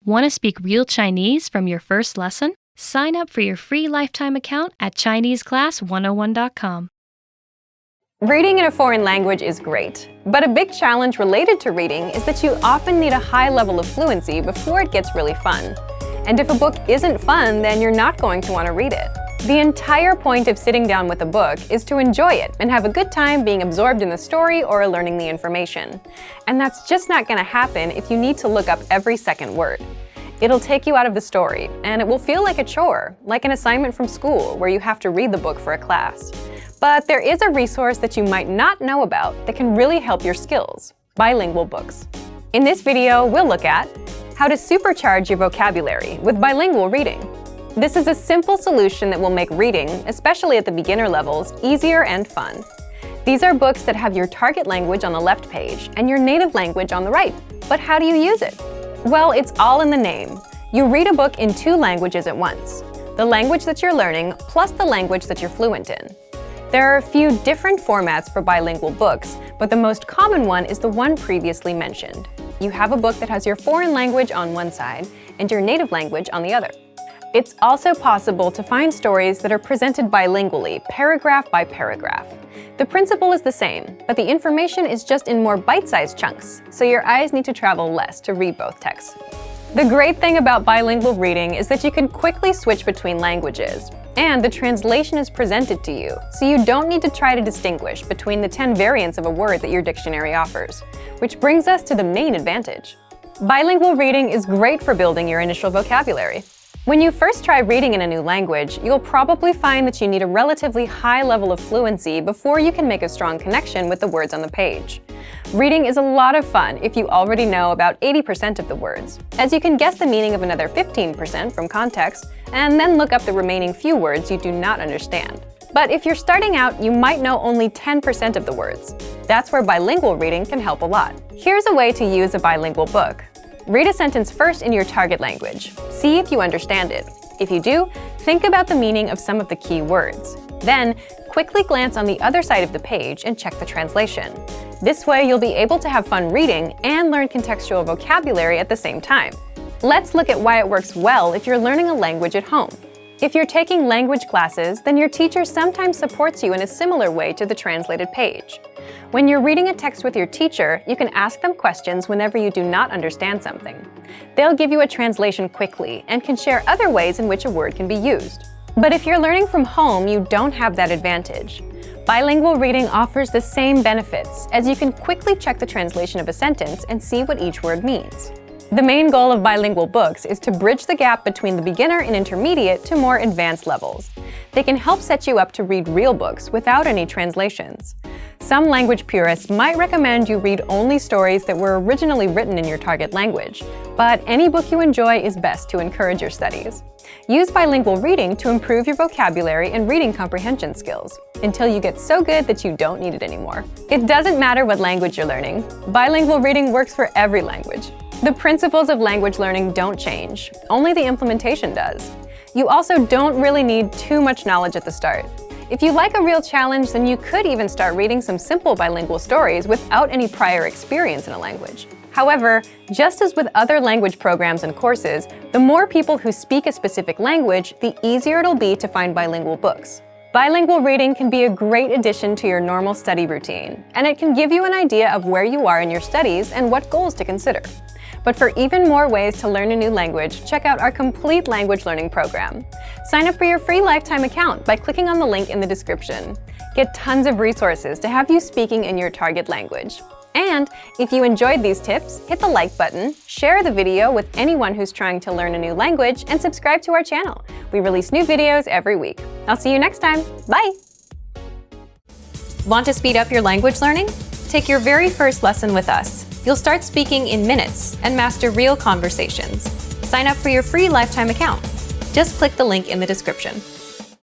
Want to speak real Chinese from your first lesson? Sign up for your free lifetime account at ChineseClass101.com. Reading in a foreign language is great, but a big challenge related to reading is that you often need a high level of fluency before it gets really fun. And if a book isn't fun, then you're not going to want to read it. The entire point of sitting down with a book is to enjoy it and have a good time being absorbed in the story or learning the information. And that's just not going to happen if you need to look up every second word. It'll take you out of the story, and it will feel like a chore, like an assignment from school where you have to read the book for a class. But there is a resource that you might not know about that can really help your skills: bilingual books. In this video, we'll look at how to supercharge your vocabulary with bilingual reading. This is a simple solution that will make reading, especially at the beginner levels, easier and fun. These are books that have your target language on the left page and your native language on the right. But how do you use it? Well, it's all in the name. You read a book in two languages at once: the language that you're learning plus the language that you're fluent in. There are a few different formats for bilingual books, but the most common one is the one previously mentioned. You have a book that has your foreign language on one side and your native language on the other. It's also possible to find stories that are presented bilingually, paragraph by paragraph. The principle is the same, but the information is just in more bite-sized chunks, so your eyes need to travel less to read both texts. The great thing about bilingual reading is that you can quickly switch between languages, and the translation is presented to you, so you don't need to try to distinguish between the 10 variants of a word that your dictionary offers. Which brings us to the main advantage. Bilingual reading is great for building your initial vocabulary. When you first try reading in a new language, you'll probably find that you need a relatively high level of fluency before you can make a strong connection with the words on the page. Reading is a lot of fun if you already know about 80% of the words, as you can guess the meaning of another 15% from context, and then look up the remaining few words you do not understand. But if you're starting out, you might know only 10% of the words. That's where bilingual reading can help a lot. Here's a way to use a bilingual book. Read a sentence first in your target language. See if you understand it. If you do, think about the meaning of some of the key words. Then, quickly glance on the other side of the page and check the translation. This way, you'll be able to have fun reading and learn contextual vocabulary at the same time. Let's look at why it works well if you're learning a language at home. If you're taking language classes, then your teacher sometimes supports you in a similar way to the translated page. When you're reading a text with your teacher, you can ask them questions whenever you do not understand something. They'll give you a translation quickly and can share other ways in which a word can be used. But if you're learning from home, you don't have that advantage. Bilingual reading offers the same benefits, as you can quickly check the translation of a sentence and see what each word means. The main goal of bilingual books is to bridge the gap between the beginner and intermediate to more advanced levels. They can help set you up to read real books without any translations. Some language purists might recommend you read only stories that were originally written in your target language, but any book you enjoy is best to encourage your studies. Use bilingual reading to improve your vocabulary and reading comprehension skills, until you get so good that you don't need it anymore. It doesn't matter what language you're learning. Bilingual reading works for every language. The principles of language learning don't change, only the implementation does. You also don't really need too much knowledge at the start. If you like a real challenge, then you could even start reading some simple bilingual stories without any prior experience in a language. However, just as with other language programs and courses, the more people who speak a specific language, the easier it'll be to find bilingual books. Bilingual reading can be a great addition to your normal study routine, and it can give you an idea of where you are in your studies and what goals to consider. But for even more ways to learn a new language, check out our complete language learning program. Sign up for your free lifetime account by clicking on the link in the description. Get tons of resources to have you speaking in your target language. And if you enjoyed these tips, hit the like button, share the video with anyone who's trying to learn a new language, and subscribe to our channel. We release new videos every week. I'll see you next time. Bye! Want to speed up your language learning? Take your very first lesson with us. You'll start speaking in minutes and master real conversations. Sign up for your free lifetime account. Just click the link in the description.